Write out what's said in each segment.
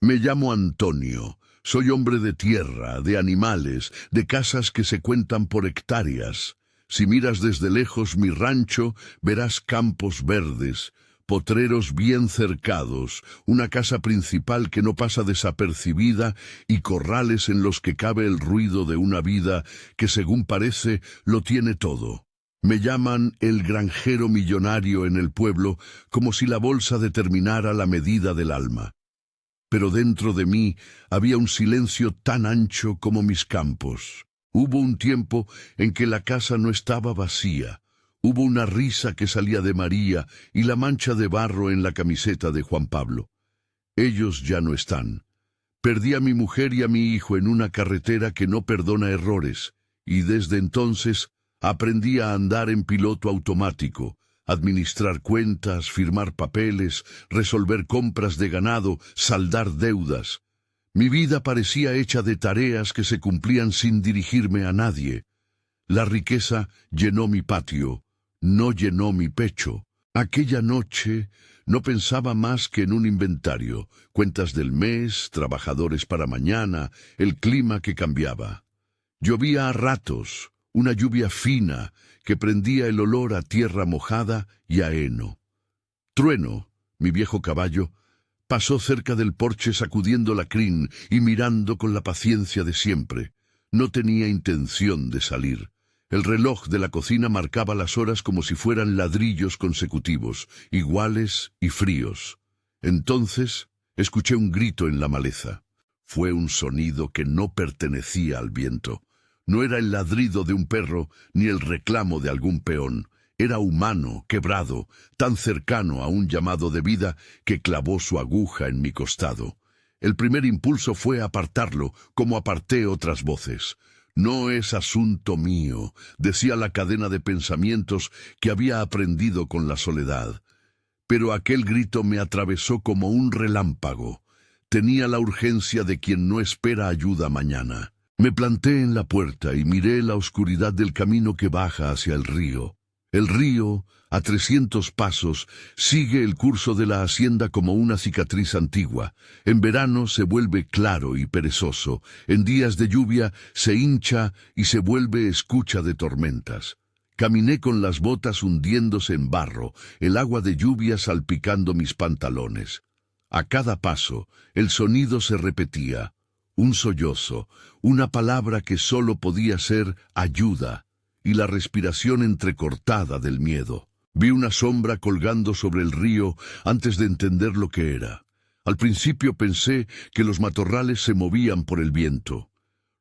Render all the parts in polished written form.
Me llamo Antonio. Soy hombre de tierra, de animales, de casas que se cuentan por hectáreas. Si miras desde lejos mi rancho, verás campos verdes, potreros bien cercados, una casa principal que no pasa desapercibida y corrales en los que cabe el ruido de una vida que, según parece, lo tiene todo. Me llaman el granjero millonario en el pueblo, como si la bolsa determinara la medida del alma. Pero dentro de mí había un silencio tan ancho como mis campos. Hubo un tiempo en que la casa no estaba vacía. Hubo una risa que salía de María y la mancha de barro en la camiseta de Juan Pablo. Ellos ya no están. Perdí a mi mujer y a mi hijo en una carretera que no perdona errores, y desde entonces aprendí a andar en piloto automático, administrar cuentas, firmar papeles, resolver compras de ganado, saldar deudas. Mi vida parecía hecha de tareas que se cumplían sin dirigirme a nadie. La riqueza llenó mi patio, no llenó mi pecho. Aquella noche no pensaba más que en un inventario, cuentas del mes, trabajadores para mañana, el clima que cambiaba. Llovía a ratos, una lluvia fina que prendía el olor a tierra mojada y a heno. Trueno, mi viejo caballo, pasó cerca del porche sacudiendo la crin y mirando con la paciencia de siempre. No tenía intención de salir. El reloj de la cocina marcaba las horas como si fueran ladrillos consecutivos, iguales y fríos. Entonces escuché un grito en la maleza. Fue un sonido que no pertenecía al viento. No era el ladrido de un perro ni el reclamo de algún peón. Era humano, quebrado, tan cercano a un llamado de vida que clavó su aguja en mi costado. El primer impulso fue apartarlo, como aparté otras voces. No es asunto mío, decía la cadena de pensamientos que había aprendido con la soledad. Pero aquel grito me atravesó como un relámpago. Tenía la urgencia de quien no espera ayuda mañana. Me planté en la puerta y miré la oscuridad del camino que baja hacia el río. El río, a 300 pasos, sigue el curso de la hacienda como una cicatriz antigua. En verano se vuelve claro y perezoso. En días de lluvia se hincha y se vuelve escucha de tormentas. Caminé con las botas hundiéndose en barro, el agua de lluvia salpicando mis pantalones. A cada paso, el sonido se repetía. Un sollozo, una palabra que solo podía ser ayuda, y la respiración entrecortada del miedo. Vi una sombra colgando sobre el río antes de entender lo que era. Al principio pensé que los matorrales se movían por el viento.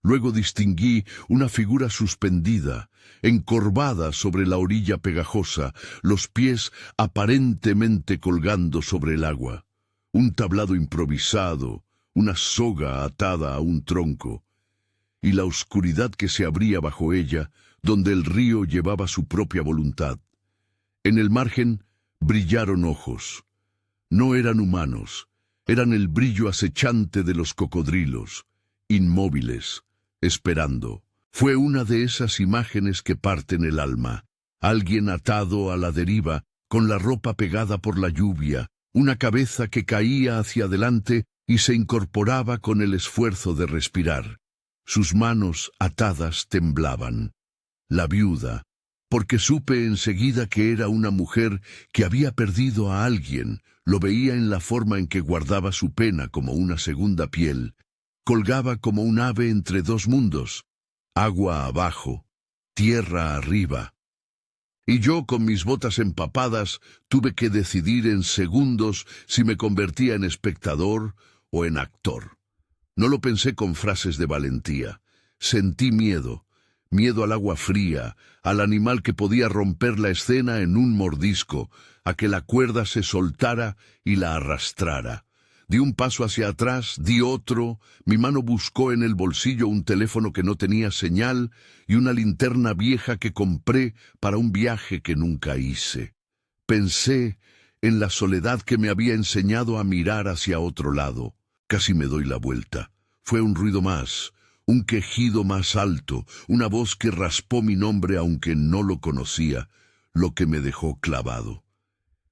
Luego distinguí una figura suspendida, encorvada sobre la orilla pegajosa, los pies aparentemente colgando sobre el agua. Un tablado improvisado, una soga atada a un tronco, y la oscuridad que se abría bajo ella, donde el río llevaba su propia voluntad. En el margen brillaron ojos. No eran humanos, eran el brillo acechante de los cocodrilos, inmóviles, esperando. Fue una de esas imágenes que parten el alma. Alguien atado a la deriva, con la ropa pegada por la lluvia, una cabeza que caía hacia adelante y se incorporaba con el esfuerzo de respirar. Sus manos atadas temblaban. La viuda, porque supe enseguida que era una mujer que había perdido a alguien, lo veía en la forma en que guardaba su pena como una segunda piel. Colgaba como un ave entre dos mundos, agua abajo, tierra arriba. Y yo, con mis botas empapadas, tuve que decidir en segundos si me convertía en espectador o en actor. No lo pensé con frases de valentía. Sentí miedo. Miedo al agua fría, al animal que podía romper la escena en un mordisco, a que la cuerda se soltara y la arrastrara. Di un paso hacia atrás, di otro, mi mano buscó en el bolsillo un teléfono que no tenía señal y una linterna vieja que compré para un viaje que nunca hice. Pensé en la soledad que me había enseñado a mirar hacia otro lado. Casi me doy la vuelta. Fue un ruido más. Un quejido más alto, una voz que raspó mi nombre aunque no lo conocía, lo que me dejó clavado.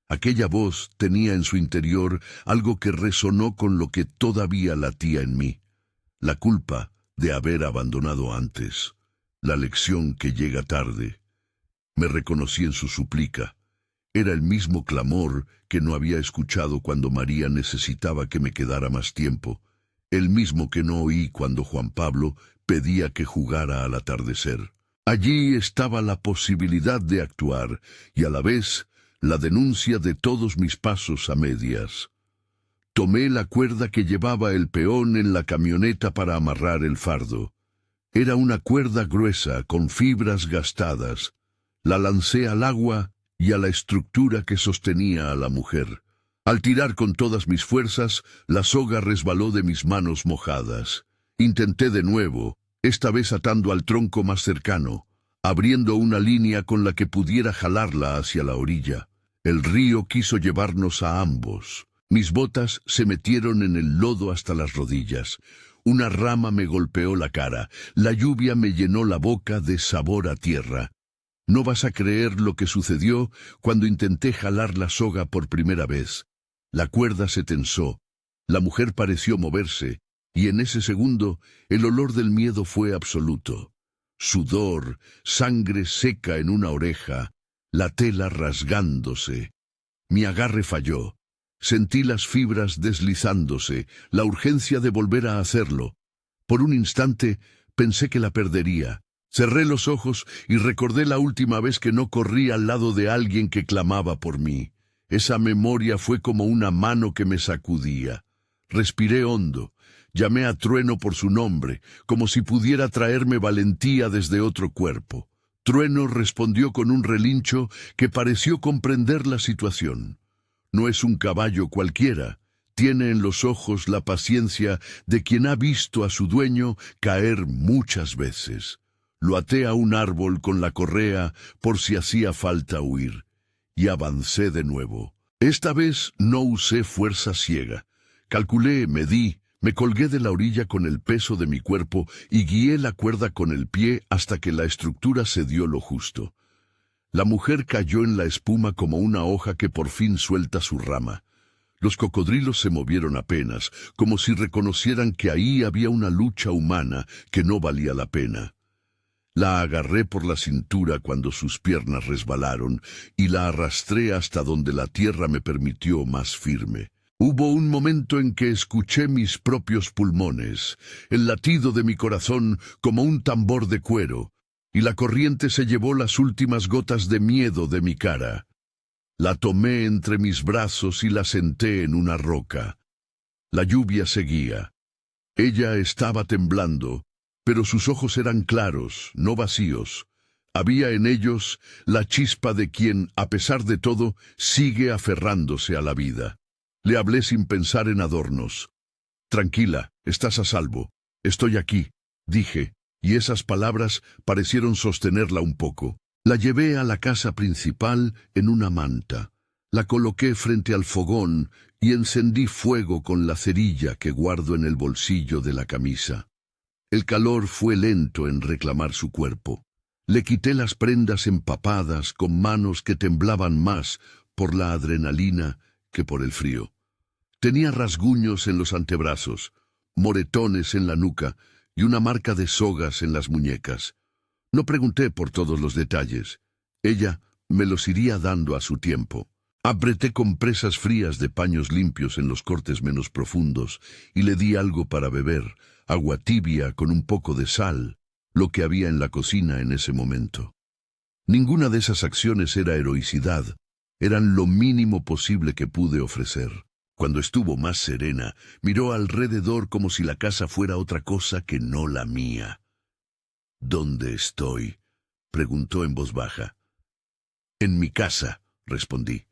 Aquella voz tenía en su interior algo que resonó con lo que todavía latía en mí. La culpa de haber abandonado antes. La lección que llega tarde. Me reconocí en su súplica. Era el mismo clamor que no había escuchado cuando María necesitaba que me quedara más tiempo. El mismo que no oí cuando Juan Pablo pedía que jugara al atardecer. Allí estaba la posibilidad de actuar y a la vez la denuncia de todos mis pasos a medias. Tomé la cuerda que llevaba el peón en la camioneta para amarrar el fardo. Era una cuerda gruesa con fibras gastadas. La lancé al agua y a la estructura que sostenía a la mujer. Al tirar con todas mis fuerzas, la soga resbaló de mis manos mojadas. Intenté de nuevo, esta vez atando al tronco más cercano, abriendo una línea con la que pudiera jalarla hacia la orilla. El río quiso llevarnos a ambos. Mis botas se metieron en el lodo hasta las rodillas. Una rama me golpeó la cara. La lluvia me llenó la boca de sabor a tierra. No vas a creer lo que sucedió cuando intenté jalar la soga por primera vez. La cuerda se tensó. La mujer pareció moverse, y en ese segundo el olor del miedo fue absoluto. Sudor, sangre seca en una oreja, la tela rasgándose. Mi agarre falló. Sentí las fibras deslizándose, la urgencia de volver a hacerlo. Por un instante pensé que la perdería. Cerré los ojos y recordé la última vez que no corrí al lado de alguien que clamaba por mí. Esa memoria fue como una mano que me sacudía. Respiré hondo. Llamé a Trueno por su nombre, como si pudiera traerme valentía desde otro cuerpo. Trueno respondió con un relincho que pareció comprender la situación. No es un caballo cualquiera. Tiene en los ojos la paciencia de quien ha visto a su dueño caer muchas veces. Lo até a un árbol con la correa por si hacía falta huir, y avancé de nuevo. Esta vez no usé fuerza ciega. Calculé, medí, me colgué de la orilla con el peso de mi cuerpo y guié la cuerda con el pie hasta que la estructura cedió lo justo. La mujer cayó en la espuma como una hoja que por fin suelta su rama. Los cocodrilos se movieron apenas, como si reconocieran que ahí había una lucha humana que no valía la pena. La agarré por la cintura cuando sus piernas resbalaron y la arrastré hasta donde la tierra me permitió más firme. Hubo un momento en que escuché mis propios pulmones, el latido de mi corazón como un tambor de cuero, y la corriente se llevó las últimas gotas de miedo de mi cara. La tomé entre mis brazos y la senté en una roca. La lluvia seguía. Ella estaba temblando, pero sus ojos eran claros, no vacíos. Había en ellos la chispa de quien, a pesar de todo, sigue aferrándose a la vida. Le hablé sin pensar en adornos. «Tranquila, estás a salvo. Estoy aquí», dije, y esas palabras parecieron sostenerla un poco. La llevé a la casa principal en una manta. La coloqué frente al fogón y encendí fuego con la cerilla que guardo en el bolsillo de la camisa. El calor fue lento en reclamar su cuerpo. Le quité las prendas empapadas con manos que temblaban más por la adrenalina que por el frío. Tenía rasguños en los antebrazos, moretones en la nuca y una marca de sogas en las muñecas. No pregunté por todos los detalles. Ella me los iría dando a su tiempo. Apreté compresas frías de paños limpios en los cortes menos profundos y le di algo para beber, agua tibia con un poco de sal, lo que había en la cocina en ese momento. Ninguna de esas acciones era heroicidad, eran lo mínimo posible que pude ofrecer. Cuando estuvo más serena, miró alrededor como si la casa fuera otra cosa que no la mía. «¿Dónde estoy?», preguntó en voz baja. «En mi casa», respondí.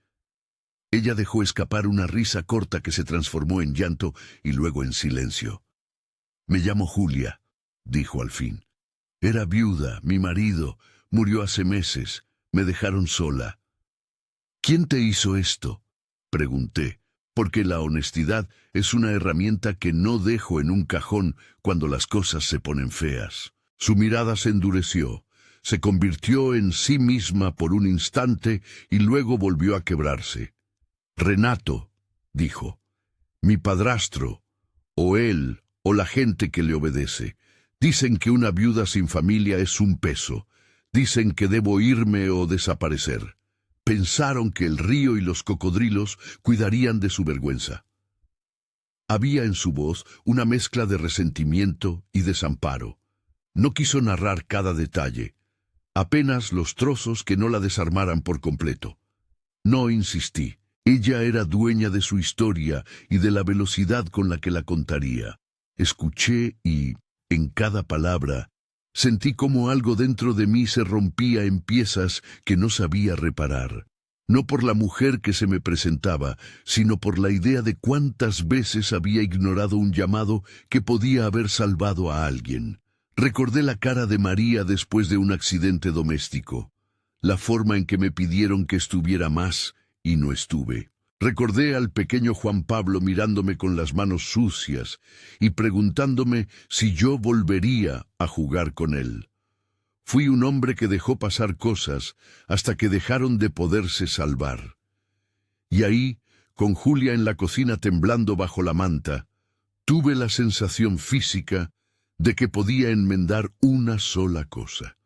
Ella dejó escapar una risa corta que se transformó en llanto y luego en silencio. «Me llamo Julia», dijo al fin. «Era viuda, mi marido murió hace meses, me dejaron sola». «¿Quién te hizo esto?», pregunté, porque la honestidad es una herramienta que no dejo en un cajón cuando las cosas se ponen feas. Su mirada se endureció, se convirtió en sí misma por un instante y luego volvió a quebrarse. Renato, dijo, mi padrastro, o él, o la gente que le obedece, dicen que una viuda sin familia es un peso. Dicen que debo irme o desaparecer. Pensaron que el río y los cocodrilos cuidarían de su vergüenza. Había en su voz una mezcla de resentimiento y desamparo. No quiso narrar cada detalle, apenas los trozos que no la desarmaran por completo. No insistí. Ella era dueña de su historia y de la velocidad con la que la contaría. Escuché y, en cada palabra, sentí como algo dentro de mí se rompía en piezas que no sabía reparar. No por la mujer que se me presentaba, sino por la idea de cuántas veces había ignorado un llamado que podía haber salvado a alguien. Recordé la cara de María después de un accidente doméstico, la forma en que me pidieron que estuviera más, y no estuve. Recordé al pequeño Juan Pablo mirándome con las manos sucias y preguntándome si yo volvería a jugar con él. Fui un hombre que dejó pasar cosas hasta que dejaron de poderse salvar. Y ahí, con Julia en la cocina temblando bajo la manta, tuve la sensación física de que podía enmendar una sola cosa: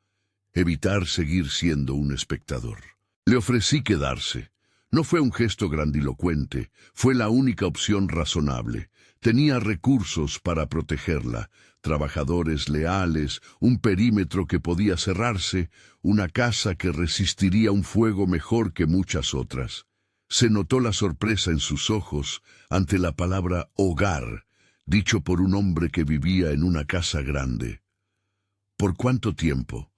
evitar seguir siendo un espectador. Le ofrecí quedarse. No fue un gesto grandilocuente, fue la única opción razonable. Tenía recursos para protegerla, trabajadores leales, un perímetro que podía cerrarse, una casa que resistiría un fuego mejor que muchas otras. Se notó la sorpresa en sus ojos ante la palabra hogar, dicho por un hombre que vivía en una casa grande. ¿Por cuánto tiempo?,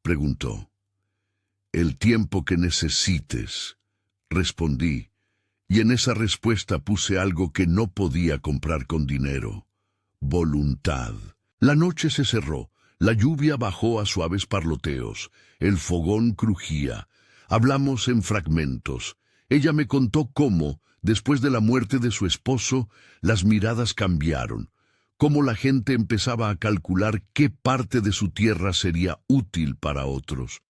preguntó. El tiempo que necesites, respondí, y en esa respuesta puse algo que no podía comprar con dinero: voluntad. La noche se cerró, la lluvia bajó a suaves parloteos, el fogón crujía. Hablamos en fragmentos. Ella me contó cómo, después de la muerte de su esposo, las miradas cambiaron, cómo la gente empezaba a calcular qué parte de su tierra sería útil para otros.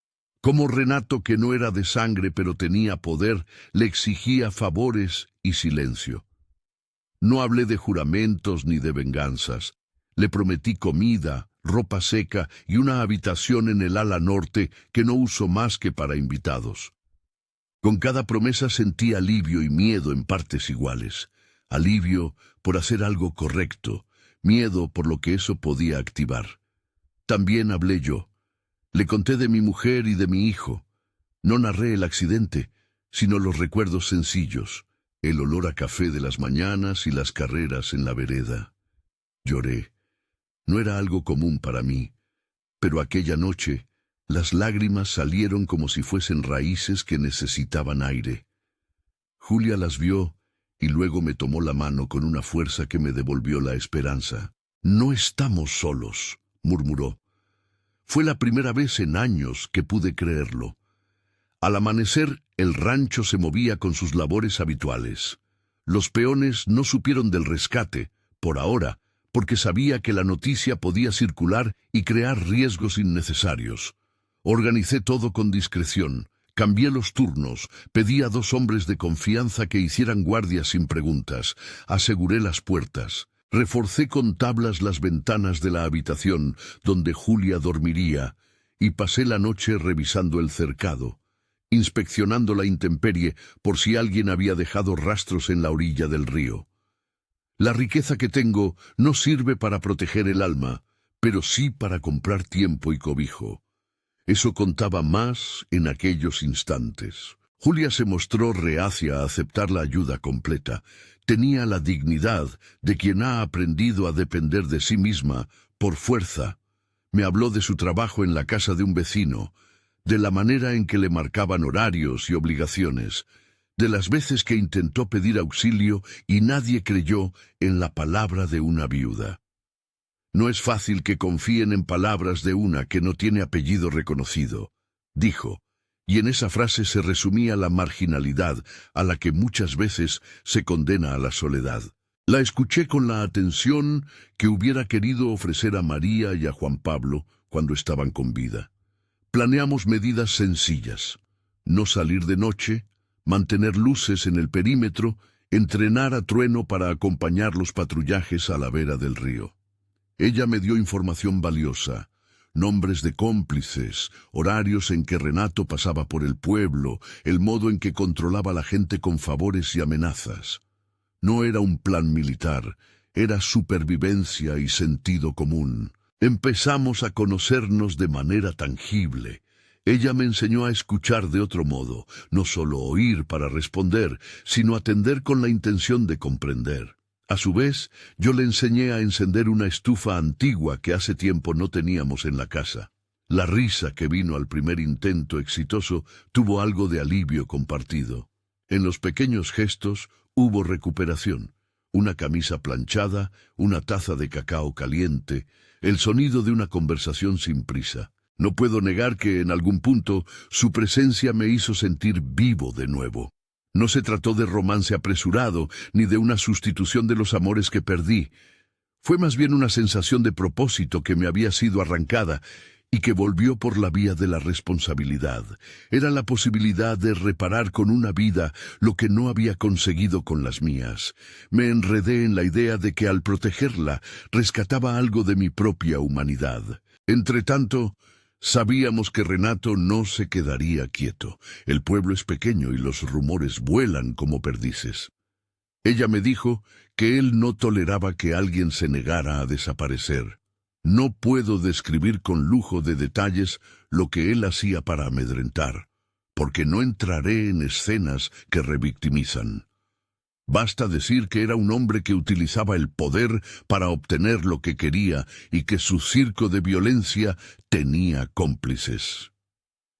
Como Renato, que no era de sangre pero tenía poder, le exigía favores y silencio. No hablé de juramentos ni de venganzas. Le prometí comida, ropa seca y una habitación en el ala norte que no uso más que para invitados. Con cada promesa sentí alivio y miedo en partes iguales. Alivio por hacer algo correcto, miedo por lo que eso podía activar. También hablé yo. Le conté de mi mujer y de mi hijo. No narré el accidente, sino los recuerdos sencillos, el olor a café de las mañanas y las carreras en la vereda. Lloré. No era algo común para mí, pero aquella noche las lágrimas salieron como si fuesen raíces que necesitaban aire. Julia las vio y luego me tomó la mano con una fuerza que me devolvió la esperanza. «No estamos solos», murmuró. Fue la primera vez en años que pude creerlo. Al amanecer, el rancho se movía con sus labores habituales. Los peones no supieron del rescate, por ahora, porque sabía que la noticia podía circular y crear riesgos innecesarios. Organicé todo con discreción, cambié los turnos, pedí a 2 hombres de confianza que hicieran guardia sin preguntas, aseguré las puertas. Reforcé con tablas las ventanas de la habitación donde Julia dormiría y pasé la noche revisando el cercado, inspeccionando la intemperie por si alguien había dejado rastros en la orilla del río. La riqueza que tengo no sirve para proteger el alma, pero sí para comprar tiempo y cobijo. Eso contaba más en aquellos instantes. Julia se mostró reacia a aceptar la ayuda completa. Tenía la dignidad de quien ha aprendido a depender de sí misma por fuerza. Me habló de su trabajo en la casa de un vecino, de la manera en que le marcaban horarios y obligaciones, de las veces que intentó pedir auxilio y nadie creyó en la palabra de una viuda. No es fácil que confíen en palabras de una que no tiene apellido reconocido, dijo. Y en esa frase se resumía la marginalidad a la que muchas veces se condena a la soledad. La escuché con la atención que hubiera querido ofrecer a María y a Juan Pablo cuando estaban con vida. Planeamos medidas sencillas: no salir de noche, mantener luces en el perímetro, entrenar a Trueno para acompañar los patrullajes a la vera del río. Ella me dio información valiosa, nombres de cómplices, horarios en que Renato pasaba por el pueblo, el modo en que controlaba a la gente con favores y amenazas. No era un plan militar, era supervivencia y sentido común. Empezamos a conocernos de manera tangible. Ella me enseñó a escuchar de otro modo, no solo oír para responder, sino atender con la intención de comprender. A su vez, yo le enseñé a encender una estufa antigua que hace tiempo no teníamos en la casa. La risa que vino al primer intento exitoso tuvo algo de alivio compartido. En los pequeños gestos hubo recuperación. Una camisa planchada, una taza de cacao caliente, el sonido de una conversación sin prisa. No puedo negar que en algún punto su presencia me hizo sentir vivo de nuevo. No se trató de romance apresurado, ni de una sustitución de los amores que perdí. Fue más bien una sensación de propósito que me había sido arrancada y que volvió por la vía de la responsabilidad. Era la posibilidad de reparar con una vida lo que no había conseguido con las mías. Me enredé en la idea de que al protegerla rescataba algo de mi propia humanidad. Entretanto, sabíamos que Renato no se quedaría quieto. El pueblo es pequeño y los rumores vuelan como perdices. Ella me dijo que él no toleraba que alguien se negara a desaparecer. No puedo describir con lujo de detalles lo que él hacía para amedrentar, porque no entraré en escenas que revictimizan. Basta decir que era un hombre que utilizaba el poder para obtener lo que quería y que su circo de violencia tenía cómplices.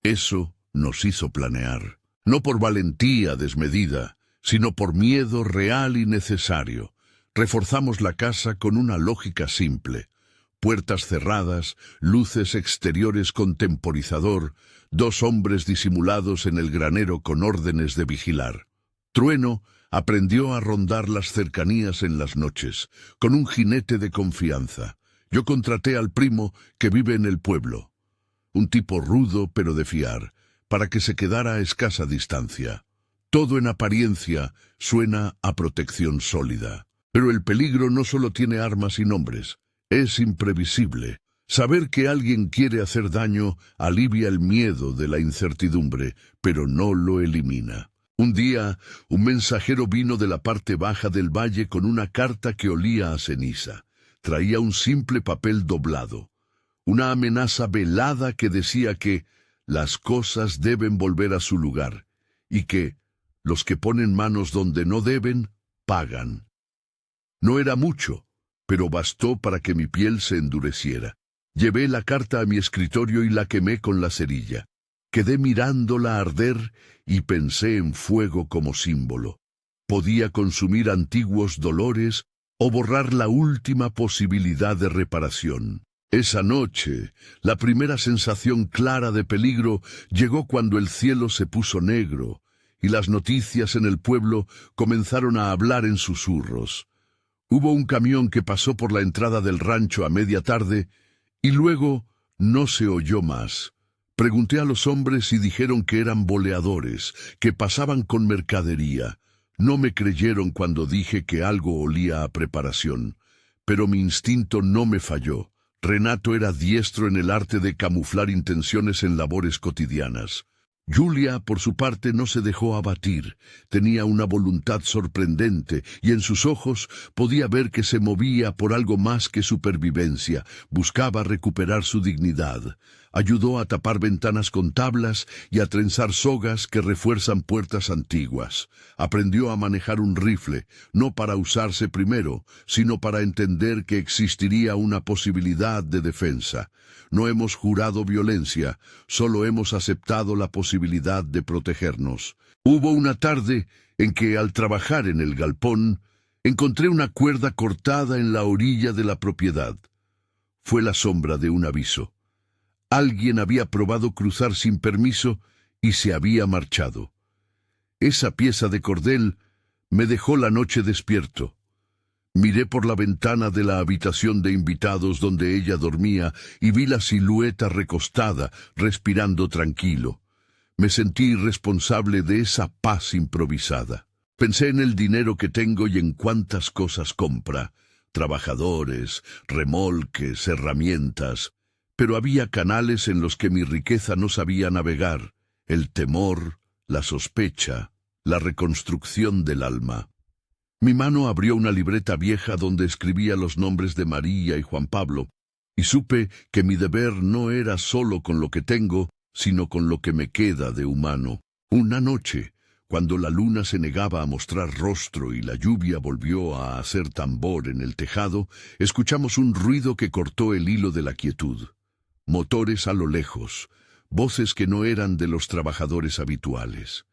Eso nos hizo planear, no por valentía desmedida, sino por miedo real y necesario. Reforzamos la casa con una lógica simple. Puertas cerradas, luces exteriores con temporizador, 2 hombres disimulados en el granero con órdenes de vigilar. Trueno aprendió a rondar las cercanías en las noches, con un jinete de confianza. Yo contraté al primo que vive en el pueblo, un tipo rudo pero de fiar, para que se quedara a escasa distancia. Todo en apariencia suena a protección sólida. Pero el peligro no solo tiene armas y nombres. Es imprevisible. Saber que alguien quiere hacer daño alivia el miedo de la incertidumbre, pero no lo elimina. Un día, un mensajero vino de la parte baja del valle con una carta que olía a ceniza. Traía un simple papel doblado. Una amenaza velada que decía que las cosas deben volver a su lugar y que los que ponen manos donde no deben, pagan. No era mucho, pero bastó para que mi piel se endureciera. Llevé la carta a mi escritorio y la quemé con la cerilla. Quedé mirándola arder y pensé en fuego como símbolo. Podía consumir antiguos dolores o borrar la última posibilidad de reparación. Esa noche, la primera sensación clara de peligro llegó cuando el cielo se puso negro y las noticias en el pueblo comenzaron a hablar en susurros. Hubo un camión que pasó por la entrada del rancho a media tarde y luego no se oyó más. Pregunté a los hombres y dijeron que eran boleadores, que pasaban con mercadería. No me creyeron cuando dije que algo olía a preparación, pero mi instinto no me falló. Renato era diestro en el arte de camuflar intenciones en labores cotidianas. Julia, por su parte, no se dejó abatir. Tenía una voluntad sorprendente y en sus ojos podía ver que se movía por algo más que supervivencia. Buscaba recuperar su dignidad. Ayudó a tapar ventanas con tablas y a trenzar sogas que refuerzan puertas antiguas. Aprendió a manejar un rifle, no para usarse primero, sino para entender que existiría una posibilidad de defensa. No hemos jurado violencia, solo hemos aceptado la posibilidad de protegernos. Hubo una tarde en que, al trabajar en el galpón, encontré una cuerda cortada en la orilla de la propiedad. Fue la sombra de un aviso. Alguien había probado cruzar sin permiso y se había marchado. Esa pieza de cordel me dejó la noche despierto. Miré por la ventana de la habitación de invitados donde ella dormía y vi la silueta recostada, respirando tranquilo. Me sentí irresponsable de esa paz improvisada. Pensé en el dinero que tengo y en cuántas cosas compra, trabajadores, remolques, herramientas, pero había canales en los que mi riqueza no sabía navegar, el temor, la sospecha, la reconstrucción del alma. Mi mano abrió una libreta vieja donde escribía los nombres de María y Juan Pablo, y supe que mi deber no era solo con lo que tengo, sino con lo que me queda de humano. Una noche, cuando la luna se negaba a mostrar rostro y la lluvia volvió a hacer tambor en el tejado, escuchamos un ruido que cortó el hilo de la quietud. Motores a lo lejos, voces que no eran de los trabajadores habituales.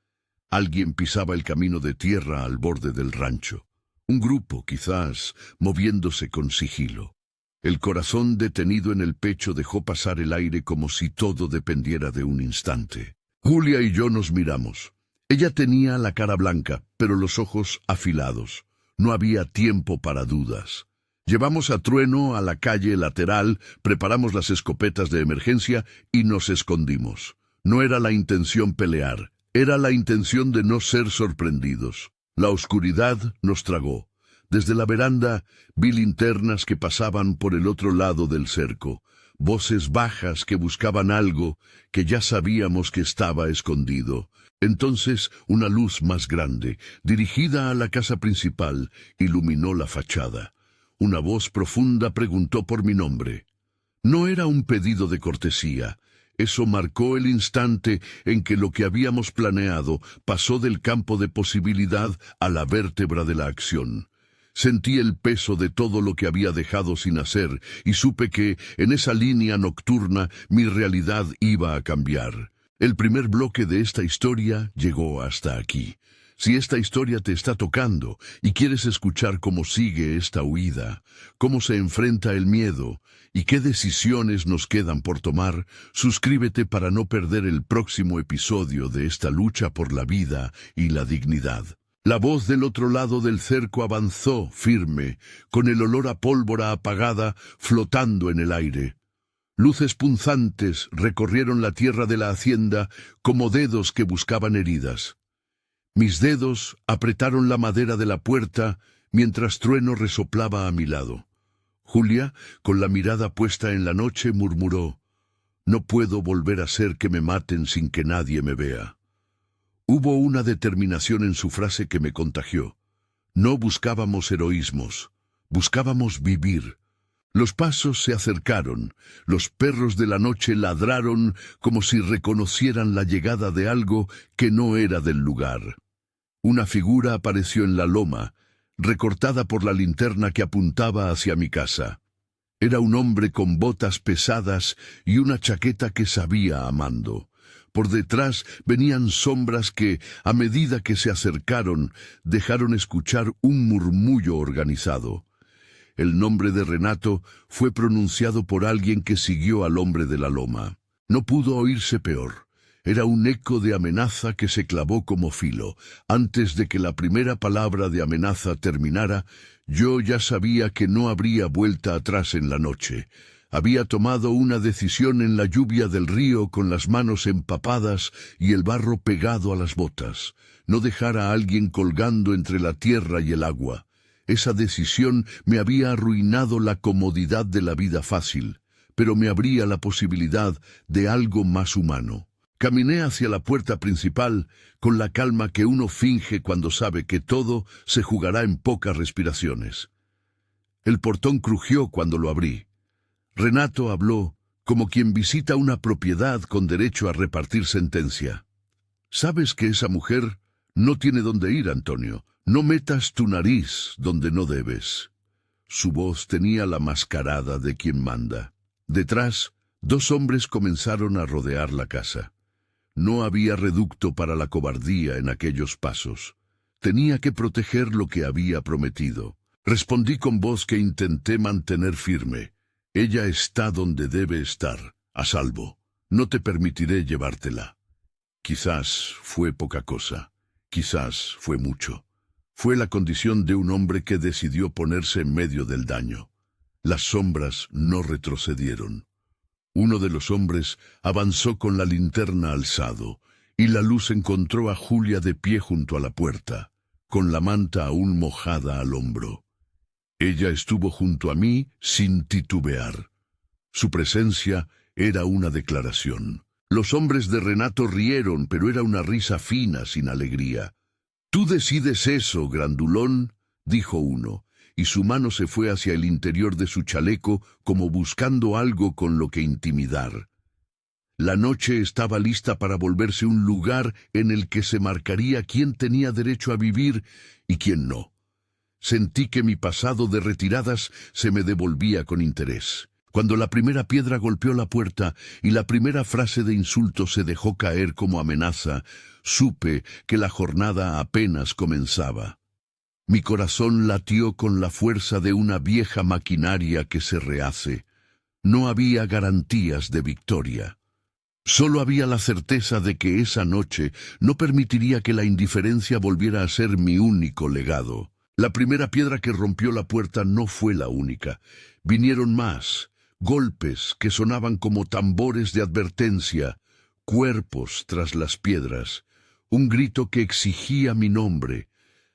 Alguien pisaba el camino de tierra al borde del rancho. Un grupo, quizás, moviéndose con sigilo. El corazón detenido en el pecho dejó pasar el aire como si todo dependiera de un instante. Julia y yo nos miramos. Ella tenía la cara blanca, pero los ojos afilados. No había tiempo para dudas. Llevamos a Trueno a la calle lateral, preparamos las escopetas de emergencia y nos escondimos. No era la intención pelear, era la intención de no ser sorprendidos. La oscuridad nos tragó. Desde la veranda vi linternas que pasaban por el otro lado del cerco, voces bajas que buscaban algo que ya sabíamos que estaba escondido. Entonces una luz más grande, dirigida a la casa principal, iluminó la fachada. Una voz profunda preguntó por mi nombre. No era un pedido de cortesía. Eso marcó el instante en que lo que habíamos planeado pasó del campo de posibilidad a la vértebra de la acción. Sentí el peso de todo lo que había dejado sin hacer y supe que, en esa línea nocturna, mi realidad iba a cambiar. El primer bloque de esta historia llegó hasta aquí. Si esta historia te está tocando y quieres escuchar cómo sigue esta huida, cómo se enfrenta el miedo y qué decisiones nos quedan por tomar, suscríbete para no perder el próximo episodio de esta lucha por la vida y la dignidad. La voz del otro lado del cerco avanzó firme, con el olor a pólvora apagada flotando en el aire. Luces punzantes recorrieron la tierra de la hacienda como dedos que buscaban heridas. Mis dedos apretaron la madera de la puerta mientras Trueno resoplaba a mi lado. Julia, con la mirada puesta en la noche, murmuró: «No puedo volver a hacer que me maten sin que nadie me vea». Hubo una determinación en su frase que me contagió. No buscábamos heroísmos, buscábamos vivir. Los pasos se acercaron, los perros de la noche ladraron como si reconocieran la llegada de algo que no era del lugar. Una figura apareció en la loma, recortada por la linterna que apuntaba hacia mi casa. Era un hombre con botas pesadas y una chaqueta que sabía a mando. Por detrás venían sombras que, a medida que se acercaron, dejaron escuchar un murmullo organizado. El nombre de Renato fue pronunciado por alguien que siguió al hombre de la loma. No pudo oírse peor. Era un eco de amenaza que se clavó como filo. Antes de que la primera palabra de amenaza terminara, yo ya sabía que no habría vuelta atrás en la noche. Había tomado una decisión en la lluvia del río con las manos empapadas y el barro pegado a las botas. No dejar a alguien colgando entre la tierra y el agua. Esa decisión me había arruinado la comodidad de la vida fácil, pero me abría la posibilidad de algo más humano. Caminé hacia la puerta principal con la calma que uno finge cuando sabe que todo se jugará en pocas respiraciones. El portón crujió cuando lo abrí. Renato habló como quien visita una propiedad con derecho a repartir sentencia. «Sabes que esa mujer no tiene dónde ir, Antonio. No metas tu nariz donde no debes». Su voz tenía la mascarada de quien manda. Detrás, 2 hombres comenzaron a rodear la casa. No había reducto para la cobardía en aquellos pasos. Tenía que proteger lo que había prometido. Respondí con voz que intenté mantener firme. «Ella está donde debe estar, a salvo. No te permitiré llevártela». Quizás fue poca cosa, quizás fue mucho. Fue la condición de un hombre que decidió ponerse en medio del daño. Las sombras no retrocedieron. Uno de los hombres avanzó con la linterna alzado, y la luz encontró a Julia de pie junto a la puerta, con la manta aún mojada al hombro. Ella estuvo junto a mí sin titubear. Su presencia era una declaración. Los hombres de Renato rieron, pero era una risa fina, sin alegría. «Tú decides eso, grandulón», dijo uno, y su mano se fue hacia el interior de su chaleco como buscando algo con lo que intimidar. La noche estaba lista para volverse un lugar en el que se marcaría quién tenía derecho a vivir y quién no. Sentí que mi pasado de retiradas se me devolvía con interés. Cuando la primera piedra golpeó la puerta y la primera frase de insulto se dejó caer como amenaza, supe que la jornada apenas comenzaba. Mi corazón latió con la fuerza de una vieja maquinaria que se rehace. No había garantías de victoria. Solo había la certeza de que esa noche no permitiría que la indiferencia volviera a ser mi único legado. La primera piedra que rompió la puerta no fue la única. Vinieron más, golpes que sonaban como tambores de advertencia, cuerpos tras las piedras, un grito que exigía mi nombre.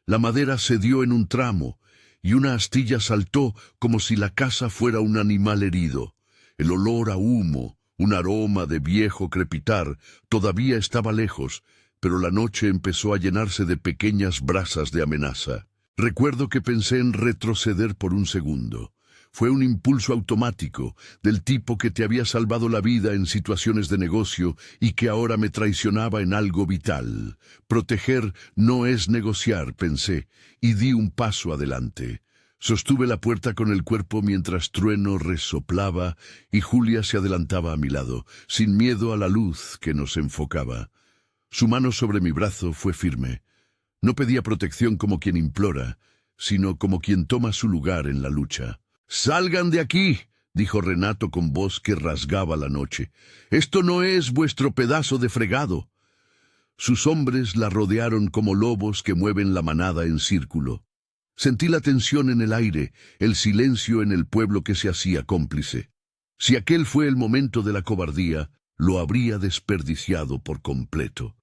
La madera cedió en un tramo, y una astilla saltó como si la casa fuera un animal herido. El olor a humo, un aroma de viejo crepitar, todavía estaba lejos, pero la noche empezó a llenarse de pequeñas brasas de amenaza. Recuerdo que pensé en retroceder por un segundo. Fue un impulso automático, del tipo que te había salvado la vida en situaciones de negocio y que ahora me traicionaba en algo vital. Proteger no es negociar, pensé, y di un paso adelante. Sostuve la puerta con el cuerpo mientras trueno resoplaba y Julia se adelantaba a mi lado, sin miedo a la luz que nos enfocaba. Su mano sobre mi brazo fue firme. No pedía protección como quien implora, sino como quien toma su lugar en la lucha. «¡Salgan de aquí!», dijo Renato con voz que rasgaba la noche. «Esto no es vuestro pedazo de fregado». Sus hombres la rodearon como lobos que mueven la manada en círculo. Sentí la tensión en el aire, el silencio en el pueblo que se hacía cómplice. Si aquel fue el momento de la cobardía, lo habría desperdiciado por completo.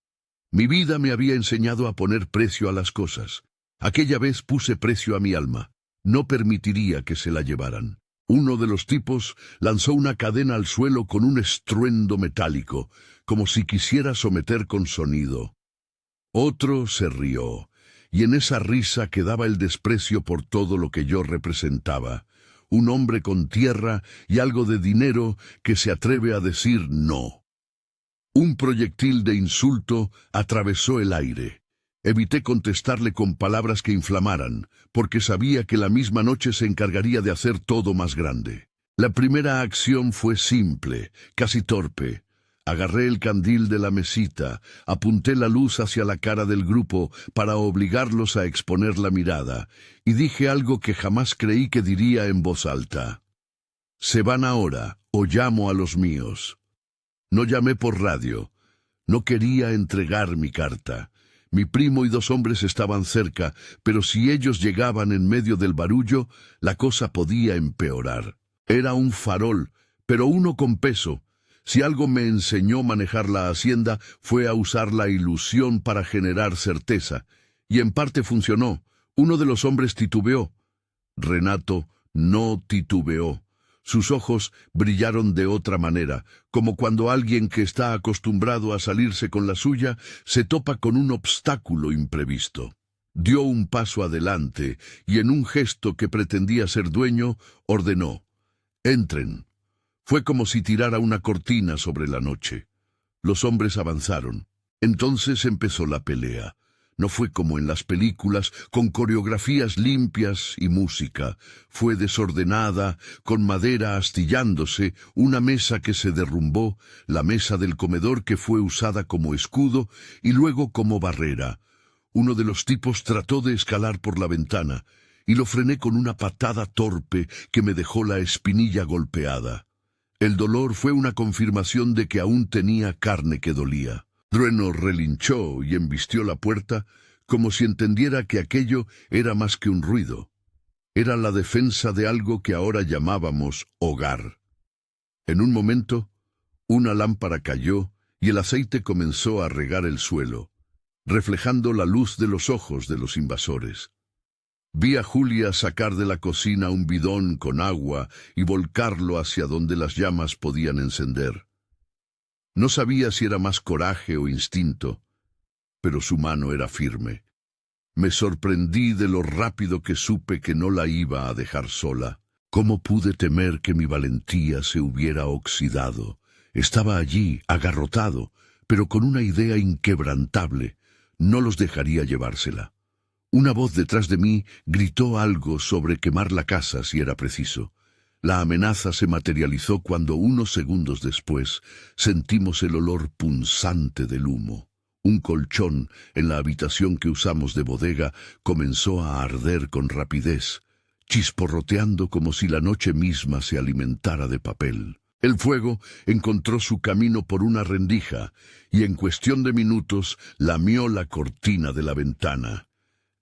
Mi vida me había enseñado a poner precio a las cosas. Aquella vez puse precio a mi alma. No permitiría que se la llevaran. Uno de los tipos lanzó una cadena al suelo con un estruendo metálico, como si quisiera someter con sonido. Otro se rió, y en esa risa quedaba el desprecio por todo lo que yo representaba. Un hombre con tierra y algo de dinero que se atreve a decir no. Un proyectil de insulto atravesó el aire. Evité contestarle con palabras que inflamaran, porque sabía que la misma noche se encargaría de hacer todo más grande. La primera acción fue simple, casi torpe. Agarré el candil de la mesita, apunté la luz hacia la cara del grupo para obligarlos a exponer la mirada, y dije algo que jamás creí que diría en voz alta. «Se van ahora, o llamo a los míos». No llamé por radio. No quería entregar mi carta. Mi primo y 2 hombres estaban cerca, pero si ellos llegaban en medio del barullo, la cosa podía empeorar. Era un farol, pero uno con peso. Si algo me enseñó manejar la hacienda, fue a usar la ilusión para generar certeza. Y en parte funcionó. Uno de los hombres titubeó. Renato no titubeó. Sus ojos brillaron de otra manera, como cuando alguien que está acostumbrado a salirse con la suya se topa con un obstáculo imprevisto. Dio un paso adelante y en un gesto que pretendía ser dueño, ordenó: «Entren». Fue como si tirara una cortina sobre la noche. Los hombres avanzaron. Entonces empezó la pelea. No fue como en las películas, con coreografías limpias y música. Fue desordenada, con madera astillándose, una mesa que se derrumbó, la mesa del comedor que fue usada como escudo y luego como barrera. Uno de los tipos trató de escalar por la ventana, y lo frené con una patada torpe que me dejó la espinilla golpeada. El dolor fue una confirmación de que aún tenía carne que dolía. Trueno relinchó y embistió la puerta, como si entendiera que aquello era más que un ruido. Era la defensa de algo que ahora llamábamos hogar. En un momento, una lámpara cayó y el aceite comenzó a regar el suelo, reflejando la luz de los ojos de los invasores. Vi a Julia sacar de la cocina un bidón con agua y volcarlo hacia donde las llamas podían encender. No sabía si era más coraje o instinto, pero su mano era firme. Me sorprendí de lo rápido que supe que no la iba a dejar sola. ¿Cómo pude temer que mi valentía se hubiera oxidado? Estaba allí, agarrotado, pero con una idea inquebrantable. No los dejaría llevársela. Una voz detrás de mí gritó algo sobre quemar la casa si era preciso. La amenaza se materializó cuando unos segundos después sentimos el olor punzante del humo. Un colchón en la habitación que usamos de bodega comenzó a arder con rapidez, chisporroteando como si la noche misma se alimentara de papel. El fuego encontró su camino por una rendija y en cuestión de minutos lamió la cortina de la ventana.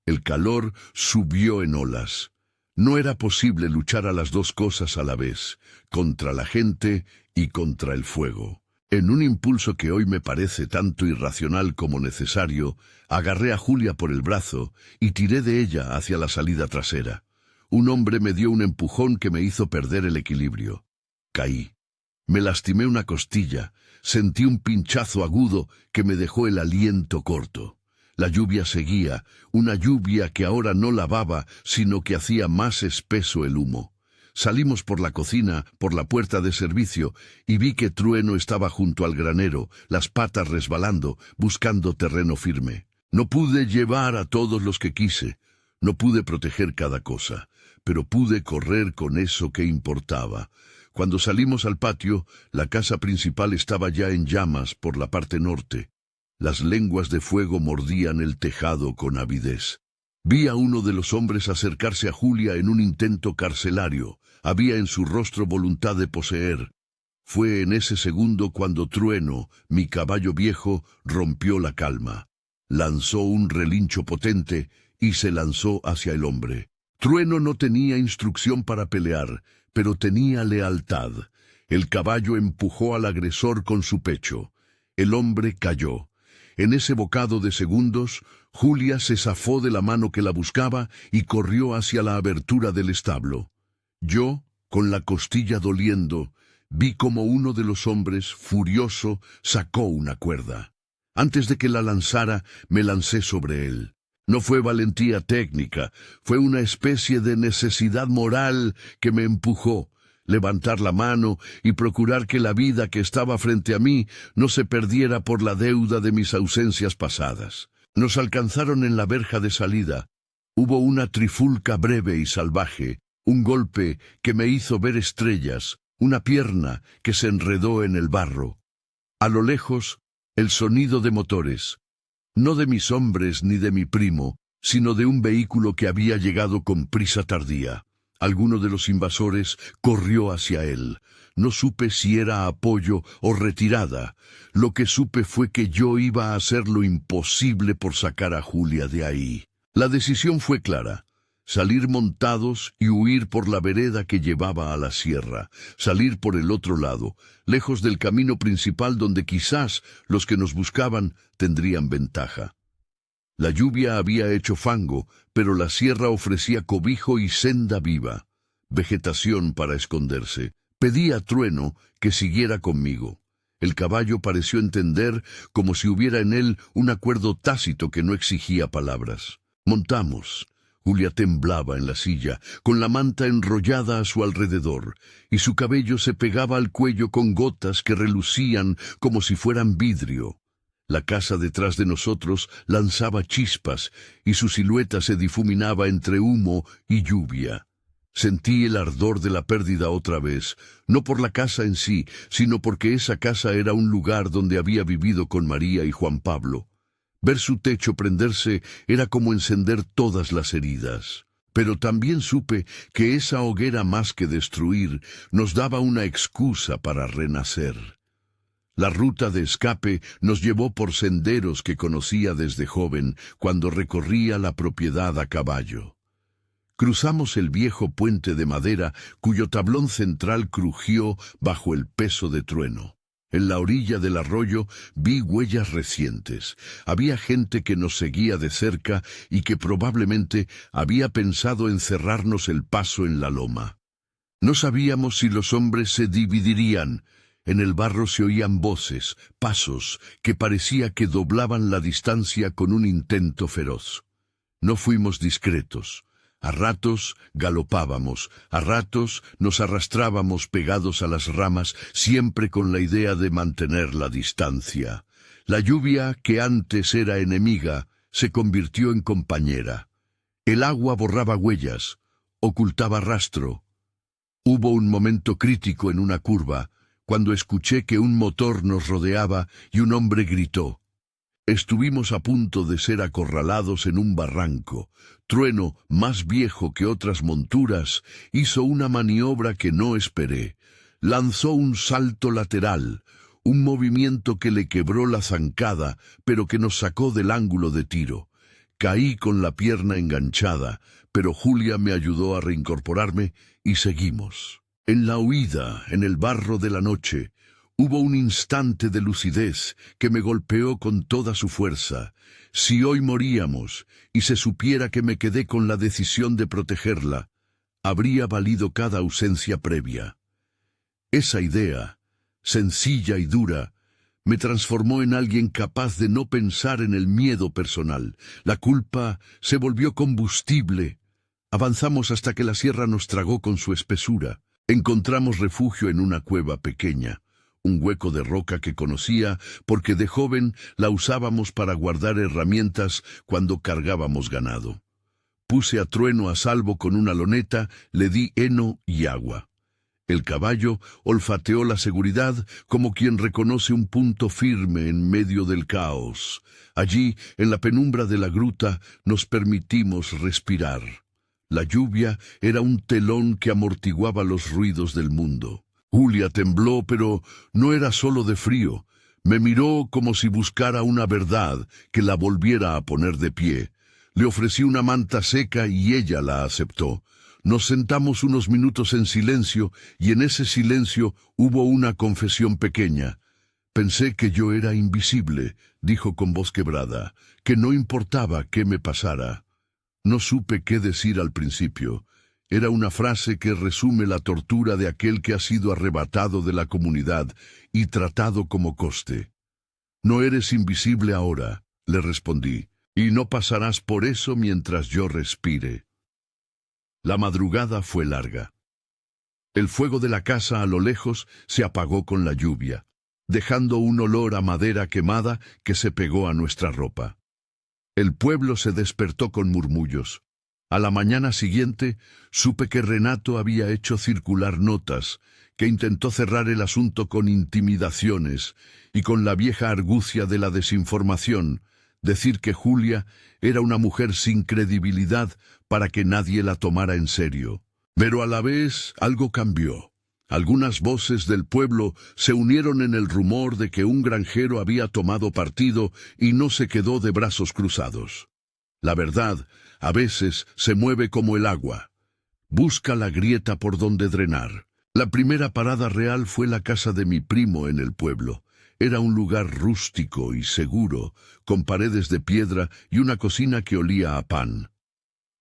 El calor subió en olas. No era posible luchar a las dos cosas a la vez, contra la gente y contra el fuego. En un impulso que hoy me parece tanto irracional como necesario, agarré a Julia por el brazo y tiré de ella hacia la salida trasera. Un hombre me dio un empujón que me hizo perder el equilibrio. Caí. Me lastimé una costilla, sentí un pinchazo agudo que me dejó el aliento corto. La lluvia seguía, una lluvia que ahora no lavaba, sino que hacía más espeso el humo. Salimos por la cocina, por la puerta de servicio, y vi que Trueno estaba junto al granero, las patas resbalando, buscando terreno firme. No pude llevar a todos los que quise, no pude proteger cada cosa, pero pude correr con eso que importaba. Cuando salimos al patio, la casa principal estaba ya en llamas por la parte norte. Las lenguas de fuego mordían el tejado con avidez. Vi a uno de los hombres acercarse a Julia en un intento carcelario. Había en su rostro voluntad de poseer. Fue en ese segundo cuando Trueno, mi caballo viejo, rompió la calma. Lanzó un relincho potente y se lanzó hacia el hombre. Trueno no tenía instrucción para pelear, pero tenía lealtad. El caballo empujó al agresor con su pecho. El hombre cayó. En ese bocado de segundos, Julia se zafó de la mano que la buscaba y corrió hacia la abertura del establo. Yo, con la costilla doliendo, vi como uno de los hombres, furioso, sacó una cuerda. Antes de que la lanzara, me lancé sobre él. No fue valentía técnica, fue una especie de necesidad moral que me empujó. Levantar la mano y procurar que la vida que estaba frente a mí no se perdiera por la deuda de mis ausencias pasadas. Nos alcanzaron en la verja de salida. Hubo una trifulca breve y salvaje, un golpe que me hizo ver estrellas, una pierna que se enredó en el barro. A lo lejos, el sonido de motores, no de mis hombres ni de mi primo, sino de un vehículo que había llegado con prisa tardía. Alguno de los invasores corrió hacia él. No supe si era apoyo o retirada. Lo que supe fue que yo iba a hacer lo imposible por sacar a Julia de ahí. La decisión fue clara. Salir montados y huir por la vereda que llevaba a la sierra. Salir por el otro lado, lejos del camino principal donde quizás los que nos buscaban tendrían ventaja. La lluvia había hecho fango, pero la sierra ofrecía cobijo y senda viva, vegetación para esconderse. Pedí a Trueno que siguiera conmigo. El caballo pareció entender como si hubiera en él un acuerdo tácito que no exigía palabras. Montamos. Julia temblaba en la silla, con la manta enrollada a su alrededor, y su cabello se pegaba al cuello con gotas que relucían como si fueran vidrio. La casa detrás de nosotros lanzaba chispas y su silueta se difuminaba entre humo y lluvia. Sentí el ardor de la pérdida otra vez, no por la casa en sí, sino porque esa casa era un lugar donde había vivido con María y Juan Pablo. Ver su techo prenderse era como encender todas las heridas. Pero también supe que esa hoguera más que destruir nos daba una excusa para renacer. La ruta de escape nos llevó por senderos que conocía desde joven cuando recorría la propiedad a caballo. Cruzamos el viejo puente de madera cuyo tablón central crujió bajo el peso de Trueno. En la orilla del arroyo vi huellas recientes. Había gente que nos seguía de cerca y que probablemente había pensado en cerrarnos el paso en la loma. No sabíamos si los hombres se dividirían. En el barro se oían voces, pasos, que parecía que doblaban la distancia con un intento feroz. No fuimos discretos. A ratos galopábamos, a ratos nos arrastrábamos pegados a las ramas, siempre con la idea de mantener la distancia. La lluvia, que antes era enemiga, se convirtió en compañera. El agua borraba huellas, ocultaba rastro. Hubo un momento crítico en una curva, cuando escuché que un motor nos rodeaba y un hombre gritó. Estuvimos a punto de ser acorralados en un barranco. Trueno, más viejo que otras monturas, hizo una maniobra que no esperé. Lanzó un salto lateral, un movimiento que le quebró la zancada, pero que nos sacó del ángulo de tiro. Caí con la pierna enganchada, pero Julia me ayudó a reincorporarme y seguimos. En la huida, en el barro de la noche, hubo un instante de lucidez que me golpeó con toda su fuerza. Si hoy moríamos y se supiera que me quedé con la decisión de protegerla, habría valido cada ausencia previa. Esa idea, sencilla y dura, me transformó en alguien capaz de no pensar en el miedo personal. La culpa se volvió combustible. Avanzamos hasta que la sierra nos tragó con su espesura. Encontramos refugio en una cueva pequeña, un hueco de roca que conocía porque de joven la usábamos para guardar herramientas cuando cargábamos ganado. Puse a Trueno a salvo con una loneta, le di heno y agua. El caballo olfateó la seguridad como quien reconoce un punto firme en medio del caos. Allí, en la penumbra de la gruta, nos permitimos respirar. La lluvia era un telón que amortiguaba los ruidos del mundo. Julia tembló, pero no era solo de frío. Me miró como si buscara una verdad que la volviera a poner de pie. Le ofrecí una manta seca y ella la aceptó. Nos sentamos unos minutos en silencio y en ese silencio hubo una confesión pequeña. Pensé que yo era invisible, dijo con voz quebrada, que no importaba qué me pasara. No supe qué decir al principio. Era una frase que resume la tortura de aquel que ha sido arrebatado de la comunidad y tratado como coste. No eres invisible ahora, le respondí, y no pasarás por eso mientras yo respire. La madrugada fue larga. El fuego de la casa a lo lejos se apagó con la lluvia, dejando un olor a madera quemada que se pegó a nuestra ropa. El pueblo se despertó con murmullos. A la mañana siguiente supe que Renato había hecho circular notas, que intentó cerrar el asunto con intimidaciones y con la vieja argucia de la desinformación, decir que Julia era una mujer sin credibilidad para que nadie la tomara en serio. Pero a la vez algo cambió. Algunas voces del pueblo se unieron en el rumor de que un granjero había tomado partido y no se quedó de brazos cruzados. La verdad, a veces, se mueve como el agua. Busca la grieta por donde drenar. La primera parada real fue la casa de mi primo en el pueblo. Era un lugar rústico y seguro, con paredes de piedra y una cocina que olía a pan.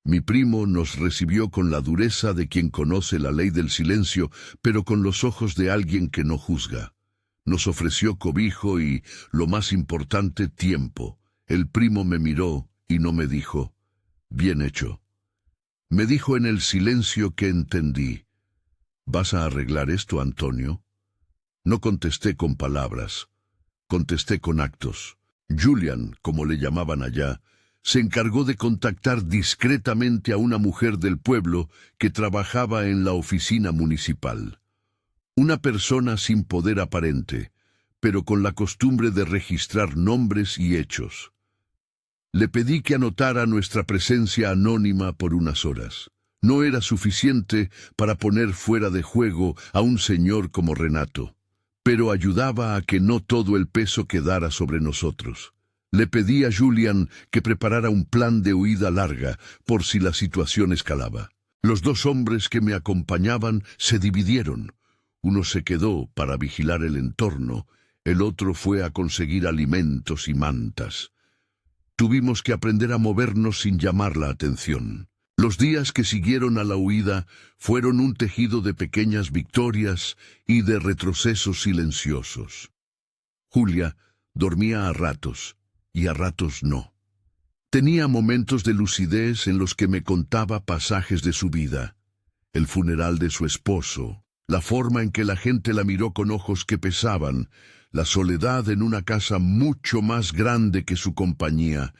Mi primo nos recibió con la dureza de quien conoce la ley del silencio, pero con los ojos de alguien que no juzga. Nos ofreció cobijo y, lo más importante, tiempo. El primo me miró y no me dijo, «Bien hecho». Me dijo en el silencio que entendí, «¿Vas a arreglar esto, Antonio?» No contesté con palabras, contesté con actos. Julian, como le llamaban allá, se encargó de contactar discretamente a una mujer del pueblo que trabajaba en la oficina municipal. Una persona sin poder aparente, pero con la costumbre de registrar nombres y hechos. Le pedí que anotara nuestra presencia anónima por unas horas. No era suficiente para poner fuera de juego a un señor como Renato, pero ayudaba a que no todo el peso quedara sobre nosotros. Le pedí a Julian que preparara un plan de huida larga por si la situación escalaba. Los dos hombres que me acompañaban se dividieron. Uno se quedó para vigilar el entorno, el otro fue a conseguir alimentos y mantas. Tuvimos que aprender a movernos sin llamar la atención. Los días que siguieron a la huida fueron un tejido de pequeñas victorias y de retrocesos silenciosos. Julia dormía a ratos, y a ratos no. Tenía momentos de lucidez en los que me contaba pasajes de su vida. El funeral de su esposo, la forma en que la gente la miró con ojos que pesaban, la soledad en una casa mucho más grande que su compañía.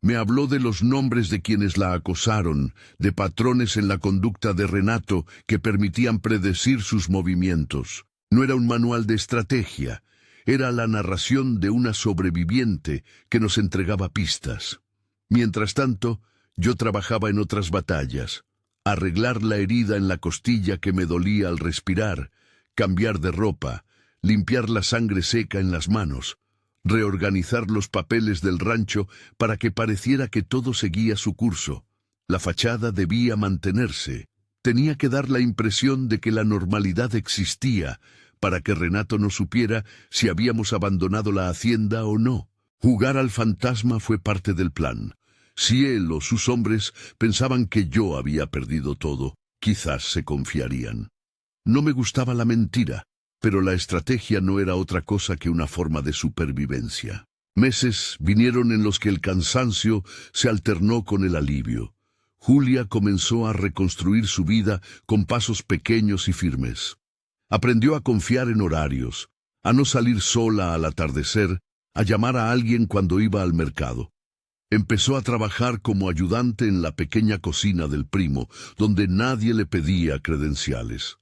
Me habló de los nombres de quienes la acosaron, de patrones en la conducta de Renato que permitían predecir sus movimientos. No era un manual de estrategia, era la narración de una sobreviviente que nos entregaba pistas. Mientras tanto, yo trabajaba en otras batallas. Arreglar la herida en la costilla que me dolía al respirar, cambiar de ropa, limpiar la sangre seca en las manos, reorganizar los papeles del rancho para que pareciera que todo seguía su curso. La fachada debía mantenerse. Tenía que dar la impresión de que la normalidad existía, para que Renato no supiera si habíamos abandonado la hacienda o no. Jugar al fantasma fue parte del plan. Si él o sus hombres pensaban que yo había perdido todo, quizás se confiarían. No me gustaba la mentira, pero la estrategia no era otra cosa que una forma de supervivencia. Meses vinieron en los que el cansancio se alternó con el alivio. Julia comenzó a reconstruir su vida con pasos pequeños y firmes. Aprendió a confiar en horarios, a no salir sola al atardecer, a llamar a alguien cuando iba al mercado. Empezó a trabajar como ayudante en la pequeña cocina del primo, donde nadie le pedía credenciales.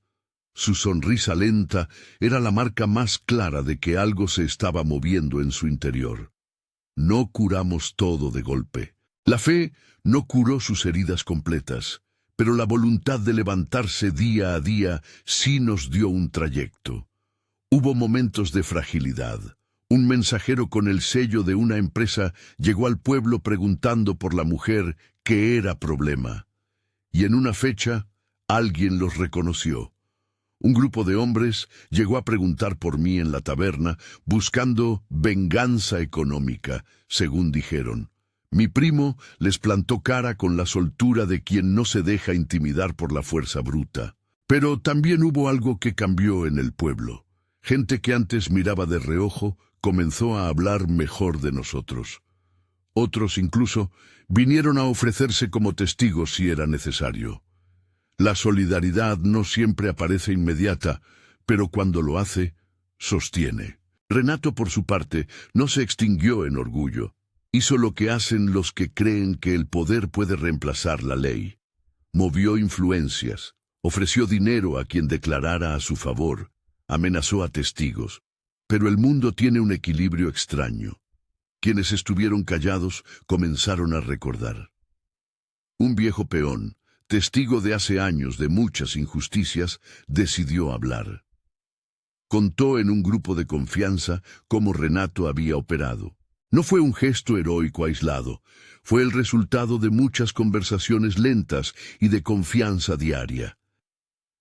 Su sonrisa lenta era la marca más clara de que algo se estaba moviendo en su interior. No curamos todo de golpe. La fe no curó sus heridas completas, pero la voluntad de levantarse día a día sí nos dio un trayecto. Hubo momentos de fragilidad. Un mensajero con el sello de una empresa llegó al pueblo preguntando por la mujer que era problema. Y en una fecha, alguien los reconoció. Un grupo de hombres llegó a preguntar por mí en la taberna, buscando venganza económica, según dijeron. Mi primo les plantó cara con la soltura de quien no se deja intimidar por la fuerza bruta. Pero también hubo algo que cambió en el pueblo. Gente que antes miraba de reojo comenzó a hablar mejor de nosotros. Otros incluso vinieron a ofrecerse como testigos si era necesario. La solidaridad no siempre aparece inmediata, pero cuando lo hace, sostiene. Renato, por su parte, no se extinguió en orgullo. Hizo lo que hacen los que creen que el poder puede reemplazar la ley. Movió influencias, ofreció dinero a quien declarara a su favor, amenazó a testigos. Pero el mundo tiene un equilibrio extraño. Quienes estuvieron callados comenzaron a recordar. Un viejo peón, testigo de hace años de muchas injusticias, decidió hablar. Contó en un grupo de confianza cómo Renato había operado. No fue un gesto heroico aislado, fue el resultado de muchas conversaciones lentas y de confianza diaria.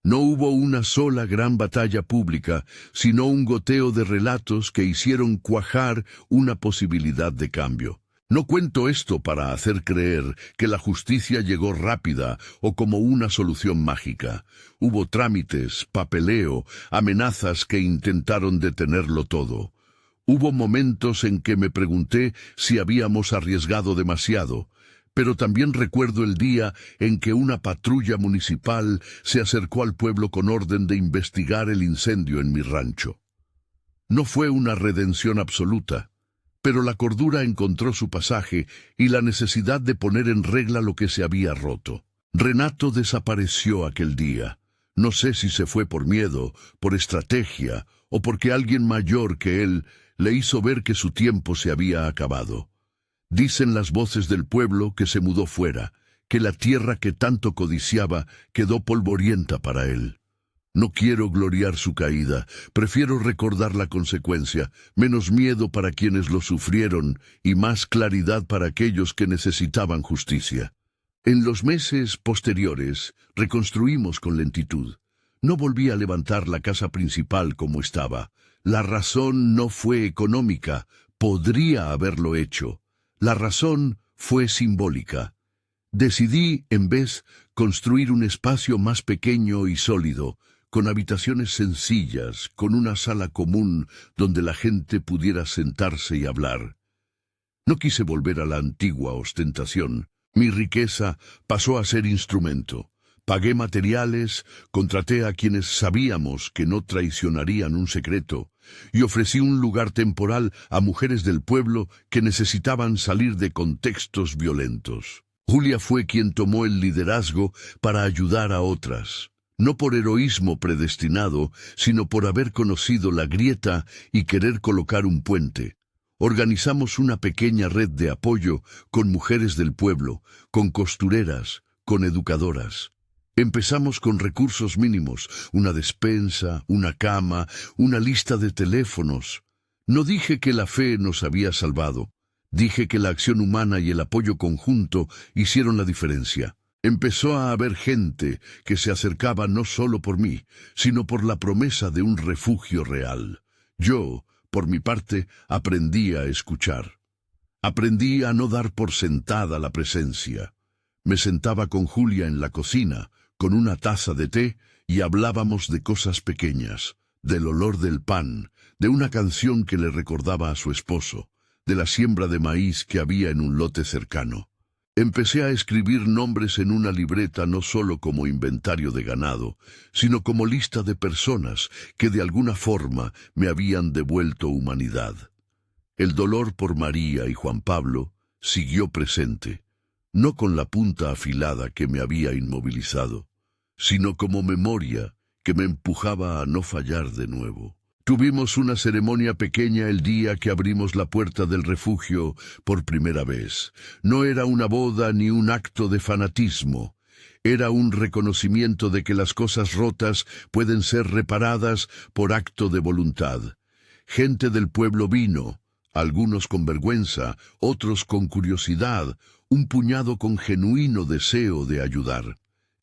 No hubo una sola gran batalla pública, sino un goteo de relatos que hicieron cuajar una posibilidad de cambio. No cuento esto para hacer creer que la justicia llegó rápida o como una solución mágica. Hubo trámites, papeleo, amenazas que intentaron detenerlo todo. Hubo momentos en que me pregunté si habíamos arriesgado demasiado, pero también recuerdo el día en que una patrulla municipal se acercó al pueblo con orden de investigar el incendio en mi rancho. No fue una redención absoluta, pero la cordura encontró su pasaje y la necesidad de poner en regla lo que se había roto. Renato desapareció aquel día. No sé si se fue por miedo, por estrategia, o porque alguien mayor que él le hizo ver que su tiempo se había acabado. Dicen las voces del pueblo que se mudó fuera, que la tierra que tanto codiciaba quedó polvorienta para él. No quiero gloriar su caída, prefiero recordar la consecuencia, menos miedo para quienes lo sufrieron y más claridad para aquellos que necesitaban justicia. En los meses posteriores reconstruimos con lentitud. No volví a levantar la casa principal como estaba. La razón no fue económica, podría haberlo hecho. La razón fue simbólica. Decidí, en vez, construir un espacio más pequeño y sólido, con habitaciones sencillas, con una sala común donde la gente pudiera sentarse y hablar. No quise volver a la antigua ostentación. Mi riqueza pasó a ser instrumento. Pagué materiales, contraté a quienes sabíamos que no traicionarían un secreto, y ofrecí un lugar temporal a mujeres del pueblo que necesitaban salir de contextos violentos. Julia fue quien tomó el liderazgo para ayudar a otras, no por heroísmo predestinado, sino por haber conocido la grieta y querer colocar un puente. Organizamos una pequeña red de apoyo con mujeres del pueblo, con costureras, con educadoras. Empezamos con recursos mínimos, una despensa, una cama, una lista de teléfonos. No dije que la fe nos había salvado. Dije que la acción humana y el apoyo conjunto hicieron la diferencia. Empezó a haber gente que se acercaba no solo por mí, sino por la promesa de un refugio real. Yo, por mi parte, aprendí a escuchar. Aprendí a no dar por sentada la presencia. Me sentaba con Julia en la cocina, con una taza de té, y hablábamos de cosas pequeñas, del olor del pan, de una canción que le recordaba a su esposo, de la siembra de maíz que había en un lote cercano. Empecé a escribir nombres en una libreta no solo como inventario de ganado, sino como lista de personas que de alguna forma me habían devuelto humanidad. El dolor por María y Juan Pablo siguió presente, no con la punta afilada que me había inmovilizado, sino como memoria que me empujaba a no fallar de nuevo. Tuvimos una ceremonia pequeña el día que abrimos la puerta del refugio por primera vez. No era una boda ni un acto de fanatismo. Era un reconocimiento de que las cosas rotas pueden ser reparadas por acto de voluntad. Gente del pueblo vino, algunos con vergüenza, otros con curiosidad, un puñado con genuino deseo de ayudar.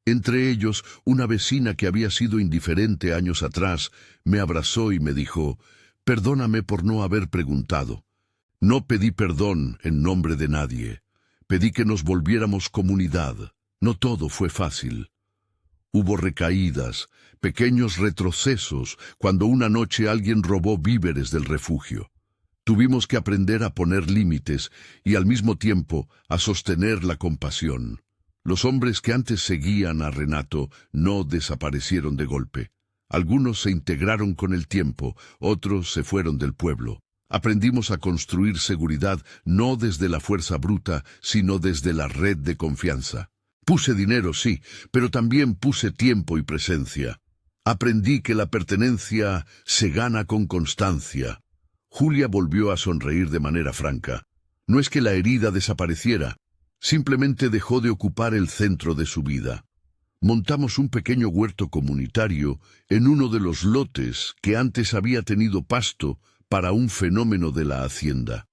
Entre ellos, una vecina que había sido indiferente años atrás, me abrazó y me dijo, «Perdóname por no haber preguntado. No pedí perdón en nombre de nadie. Pedí que nos volviéramos comunidad. No todo fue fácil». Hubo recaídas, pequeños retrocesos, cuando una noche alguien robó víveres del refugio. Tuvimos que aprender a poner límites y al mismo tiempo a sostener la compasión. Los hombres que antes seguían a Renato no desaparecieron de golpe. Algunos se integraron con el tiempo, otros se fueron del pueblo. Aprendimos a construir seguridad no desde la fuerza bruta, sino desde la red de confianza. Puse dinero, sí, pero también puse tiempo y presencia. Aprendí que la pertenencia se gana con constancia. Julia volvió a sonreír de manera franca. No es que la herida desapareciera, simplemente dejó de ocupar el centro de su vida. Montamos un pequeño huerto comunitario en uno de los lotes que antes había tenido pasto para un fenómeno de la hacienda.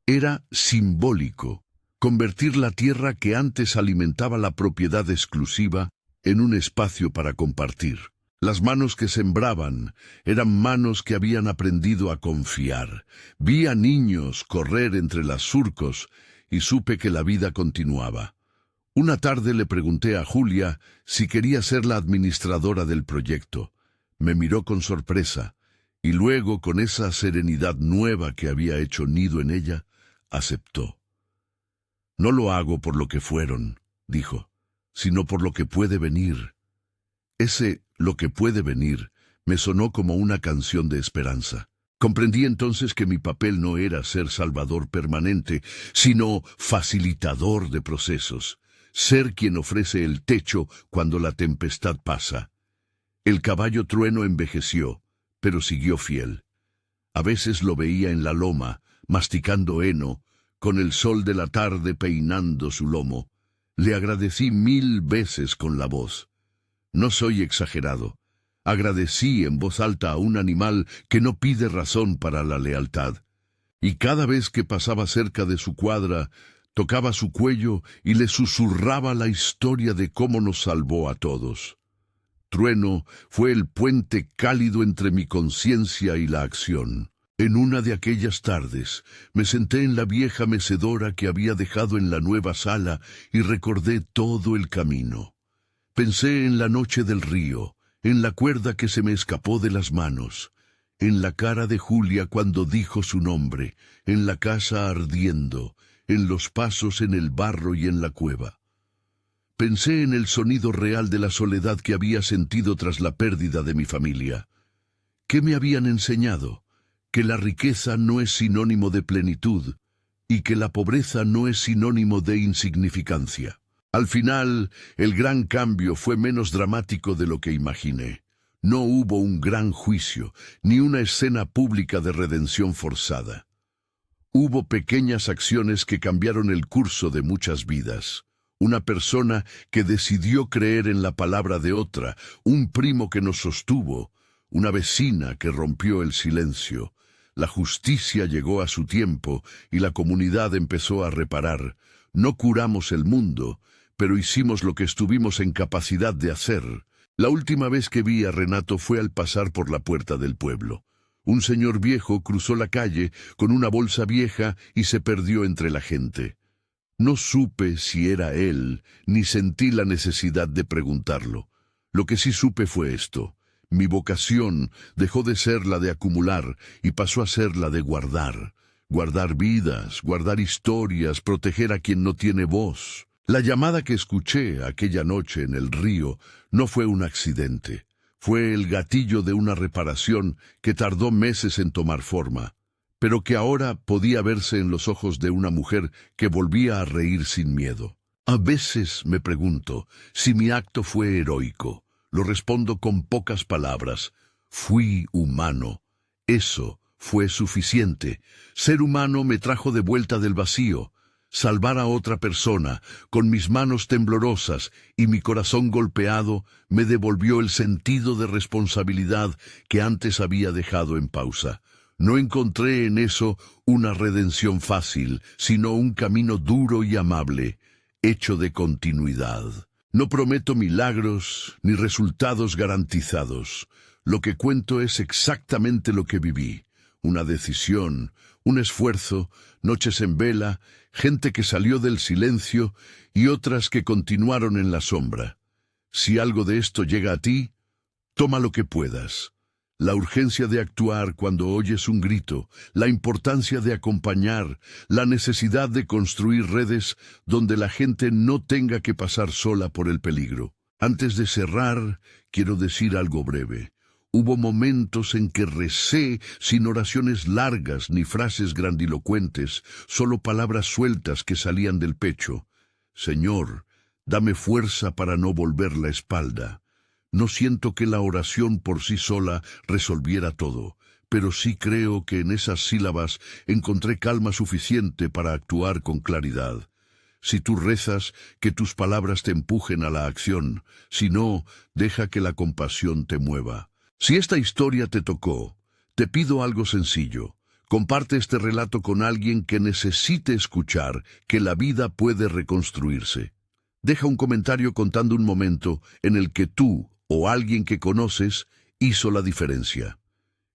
Era simbólico, convertir la tierra que antes alimentaba la propiedad exclusiva en un espacio para compartir. Las manos que sembraban eran manos que habían aprendido a confiar. Vi a niños correr entre los surcos y supe que la vida continuaba. Una tarde le pregunté a Julia si quería ser la administradora del proyecto. Me miró con sorpresa, y luego, con esa serenidad nueva que había hecho nido en ella, aceptó. «No lo hago por lo que fueron», dijo, «sino por lo que puede venir». Ese «lo que puede venir» me sonó como una canción de esperanza. Comprendí entonces que mi papel no era ser salvador permanente, sino facilitador de procesos, ser quien ofrece el techo cuando la tempestad pasa. El caballo trueno envejeció, pero siguió fiel. A veces lo veía en la loma, masticando heno, con el sol de la tarde peinando su lomo. Le agradecí 1000 veces con la voz. No soy exagerado. Agradecí en voz alta a un animal que no pide razón para la lealtad. Y cada vez que pasaba cerca de su cuadra, tocaba su cuello y le susurraba la historia de cómo nos salvó a todos. trueno fue el puente cálido entre mi conciencia y la acción. En una de aquellas tardes, me senté en la vieja mecedora que había dejado en la nueva sala y recordé todo el camino. Pensé en la noche del río, en la cuerda que se me escapó de las manos, en la cara de Julia cuando dijo su nombre, en la casa ardiendo, en los pasos en el barro y en la cueva. Pensé en el sonido real de la soledad que había sentido tras la pérdida de mi familia. ¿Qué me habían enseñado? Que la riqueza no es sinónimo de plenitud y que la pobreza no es sinónimo de insignificancia. Al final, el gran cambio fue menos dramático de lo que imaginé. No hubo un gran juicio, ni una escena pública de redención forzada. Hubo pequeñas acciones que cambiaron el curso de muchas vidas. Una persona que decidió creer en la palabra de otra, un primo que nos sostuvo, una vecina que rompió el silencio. La justicia llegó a su tiempo y la comunidad empezó a reparar. No curamos el mundo, pero hicimos lo que estuvimos en capacidad de hacer. La última vez que vi a Renato fue al pasar por la puerta del pueblo. Un señor viejo cruzó la calle con una bolsa vieja y se perdió entre la gente. No supe si era él, ni sentí la necesidad de preguntarlo. Lo que sí supe fue esto. Mi vocación dejó de ser la de acumular y pasó a ser la de guardar. Guardar vidas, guardar historias, proteger a quien no tiene voz. La llamada que escuché aquella noche en el río no fue un accidente. Fue el gatillo de una reparación que tardó meses en tomar forma, pero que ahora podía verse en los ojos de una mujer que volvía a reír sin miedo. A veces me pregunto si mi acto fue heroico. Lo respondo con pocas palabras. Fui humano. Eso fue suficiente. Ser humano me trajo de vuelta del vacío. Salvar a otra persona, con mis manos temblorosas y mi corazón golpeado, me devolvió el sentido de responsabilidad que antes había dejado en pausa. No encontré en eso una redención fácil, sino un camino duro y amable, hecho de continuidad. No prometo milagros ni resultados garantizados. Lo que cuento es exactamente lo que viví. Una decisión, un esfuerzo, noches en vela, gente que salió del silencio y otras que continuaron en la sombra. Si algo de esto llega a ti, toma lo que puedas. La urgencia de actuar cuando oyes un grito, la importancia de acompañar, la necesidad de construir redes donde la gente no tenga que pasar sola por el peligro. Antes de cerrar, quiero decir algo breve. Hubo momentos en que recé sin oraciones largas ni frases grandilocuentes, solo palabras sueltas que salían del pecho. Señor, dame fuerza para no volver la espalda. No siento que la oración por sí sola resolviera todo, pero sí creo que en esas sílabas encontré calma suficiente para actuar con claridad. Si tú rezas, que tus palabras te empujen a la acción, si no, deja que la compasión te mueva. Si esta historia te tocó, te pido algo sencillo. Comparte este relato con alguien que necesite escuchar que la vida puede reconstruirse. Deja un comentario contando un momento en el que tú o alguien que conoces hizo la diferencia.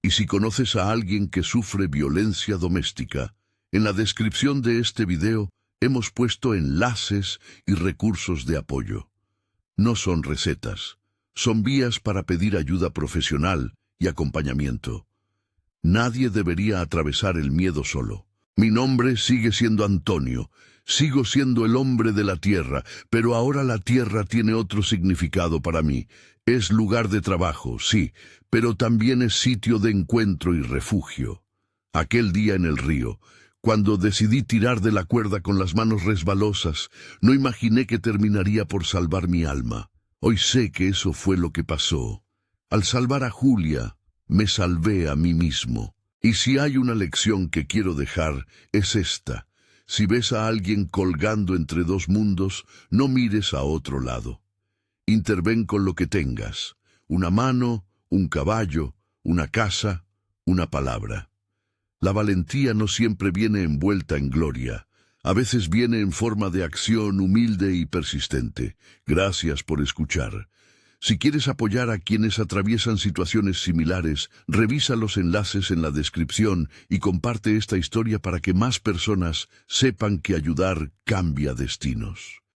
Y si conoces a alguien que sufre violencia doméstica, en la descripción de este video hemos puesto enlaces y recursos de apoyo. No son recetas, son vías para pedir ayuda profesional y acompañamiento. Nadie debería atravesar el miedo solo. Mi nombre sigue siendo Antonio. Sigo siendo el hombre de la tierra, pero ahora la tierra tiene otro significado para mí. Es lugar de trabajo, sí, pero también es sitio de encuentro y refugio. Aquel día en el río, cuando decidí tirar de la cuerda con las manos resbalosas, no imaginé que terminaría por salvar mi alma. Hoy sé que eso fue lo que pasó. Al salvar a Julia, me salvé a mí mismo. Y si hay una lección que quiero dejar, es esta. Si ves a alguien colgando entre dos mundos, no mires a otro lado. Interven con lo que tengas. Una mano, un caballo, una casa, una palabra. La valentía no siempre viene envuelta en gloria. A veces viene en forma de acción humilde y persistente. Gracias por escuchar. Si quieres apoyar a quienes atraviesan situaciones similares, revisa los enlaces en la descripción y comparte esta historia para que más personas sepan que ayudar cambia destinos.